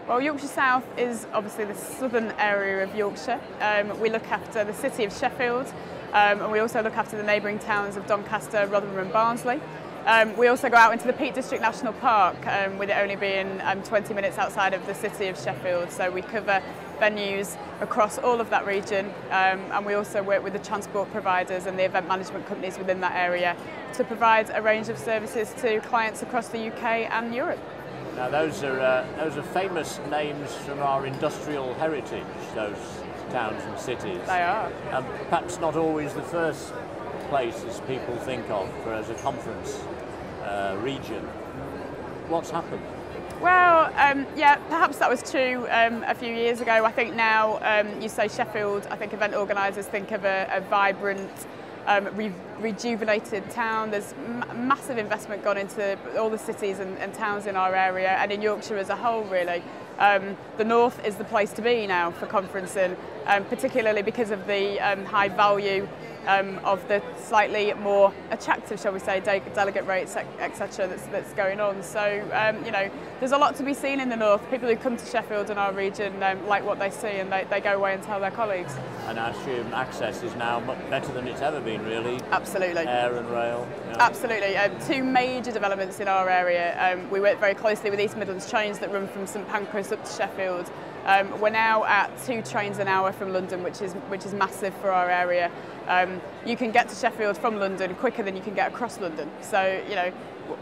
Well, Yorkshire South is obviously the southern area of Yorkshire. We look after the city of Sheffield, and we also look after the neighbouring towns of Doncaster, Rotherham and Barnsley. We also go out into the Peak District National Park, with it only being 20 minutes outside of the city of Sheffield. So we cover venues across all of that region, and we also work with the transport providers and the event management companies within that area to provide a range of services to clients across the UK and Europe. Now those are famous names from our industrial heritage, those towns and cities. They are. Perhaps not always the first places people think of as a conference region. What's happened? Well, yeah, perhaps that was true a few years ago. I think now you say Sheffield, I think event organisers think of a vibrant, rejuvenated town. There's massive investment gone into all the cities and towns in our area and in Yorkshire as a whole, really. The north is the place to be now for conferencing, particularly because of the high value of the slightly more attractive, shall we say, delegate rates, etc. that's going on. So, you know, there's a lot to be seen in the north. People who come to Sheffield and our region like what they see, and they go away and tell their colleagues. And I assume access is now much better than it's ever been, really. Absolutely. Air and rail. Yeah. Absolutely. Two major developments in our area. We work very closely with East Midlands trains that run from St Pancras up to Sheffield. We're now at 2 trains an hour from London, which is massive for our area. You can get to Sheffield from London quicker than you can get across London. So, you know,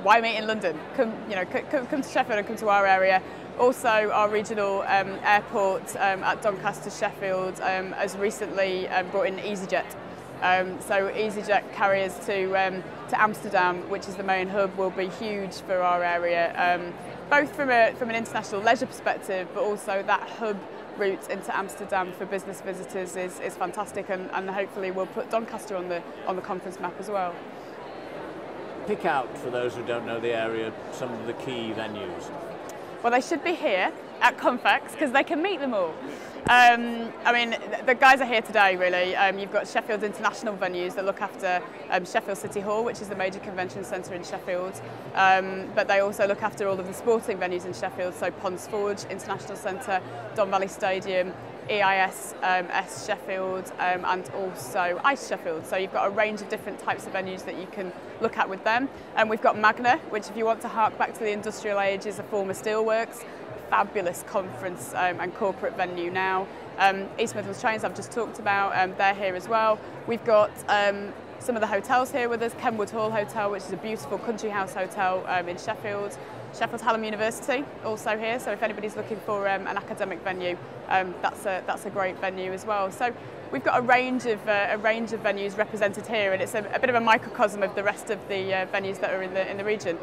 why meet in London? Come to Sheffield and come to our area. Also, our regional airport at Doncaster, Sheffield, has recently brought in EasyJet. So EasyJet carriers to Amsterdam, which is the main hub, will be huge for our area, both from an international leisure perspective, but also that hub route into Amsterdam for business visitors is fantastic, and hopefully we'll put Doncaster on the conference map as well. Pick out, for those who don't know the area, some of the key venues. Well, they should be here at Confex because they can meet them all. I mean, the guys are here today, really. You've got Sheffield's international venues that look after Sheffield City Hall, which is the major convention centre in Sheffield. But they also look after all of the sporting venues in Sheffield, so Ponds Forge International Centre, Don Valley Stadium, EIS S Sheffield, and also Ice Sheffield. So you've got a range of different types of venues that you can look at with them. And we've got Magna, which, if you want to hark back to the industrial age, is a former steelworks. Fabulous conference and corporate venue now. East Midlands Trains I've just talked about, they're here as well. We've got some of the hotels here with us. Kenwood Hall Hotel, which is a beautiful country house hotel in Sheffield. Sheffield Hallam University also here, so if anybody's looking for an academic venue, that's a great venue as well. So we've got a range of venues represented here, and it's a bit of a microcosm of the rest of the venues that are in the region.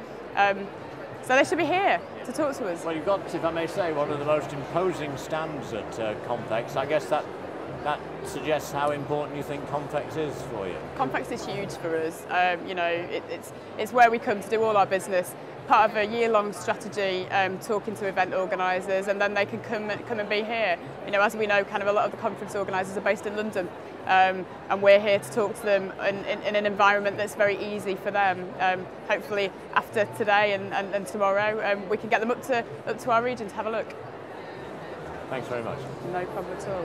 So they should be here to talk to us. Well, you've got, if I may say, one of the most imposing stands at Confex. I guess that suggests how important you think Confex is for you. Confex is huge for us. You know, it's where we come to do all our business. Part of a year-long strategy, talking to event organisers, and then they can come and be here. You know, as we know, kind of a lot of the conference organisers are based in London, and we're here to talk to them in an environment that's very easy for them. Hopefully, after today and tomorrow, we can get them up to our region to have a look. Thanks very much. No problem at all.